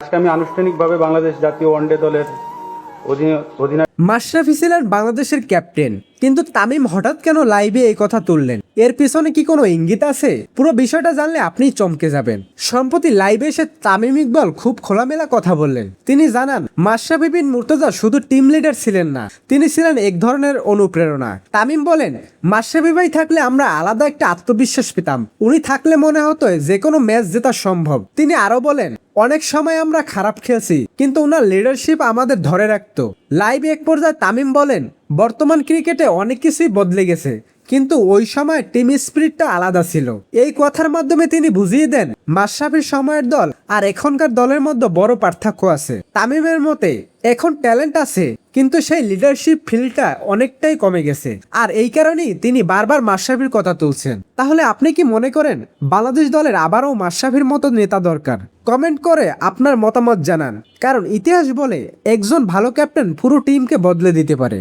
আজকে আমি আনুষ্ঠানিকভাবে বাংলাদেশ জাতীয় ওয়ানডে দলের অধিনায়ক। মাশরাফি ছিলেন বাংলাদেশের ক্যাপ্টেন, কিন্তু তামিম হঠাৎ কেন লাইভে এই কথা তুললেন? এর পিছনে কি কোনো ইঙ্গিত আছে? পুরো বিষয়টা জানলে আপনিই চমকে যাবেন। সম্প্রতি লাইভে এসে তামিম ইকবাল খুব খোলামেলা কথা বললেন। তিনি জানান, মাশরাফি বিন মুর্তজা শুধু টিম লিডার ছিলেন না, তিনি ছিলেন এক ধরনের অনুপ্রেরণা। তামিম বলেন, মাশরাফি ভাই থাকলে আমরা আলাদা একটা আত্মবিশ্বাস পেতাম। উনি থাকলে মনে হতো যে কোনো ম্যাচ জেতা সম্ভব। তিনি আরো বলেন, অনেক সময় আমরা খারাপ খেলছি, কিন্তু ওনার লিডারশিপ আমাদের ধরে রাখতো। লাইভ এক পর্যায়ে তামিম বলেন, বর্তমান ক্রিকেটে অনেক কিছুই বদলে গেছে, কিন্তু ওই সময় টিম স্পিরিটটা আলাদা ছিল। এই কথার মাধ্যমে তিনি বুঝিয়ে দেন, মাশরাফির সময়ের দল আর এখনকার দলের মধ্যে বড় পার্থক্য আছে। তামিমের মতে এখন ট্যালেন্ট আছে, কিন্তু সেই লিডারশিপ ফিল্ডটা অনেকটাই কমে গেছে, আর এই কারণেই তিনি বারবার মাশরাফির কথা তুলছেন। তাহলে আপনি কি মনে করেন বাংলাদেশ দলের আবারও মাশরাফির মতো নেতা দরকার? কমেন্ট করে আপনার মতামত জানান, কারণ ইতিহাস বলে একজন ভালো ক্যাপ্টেন পুরো টিমকে বদলে দিতে পারে।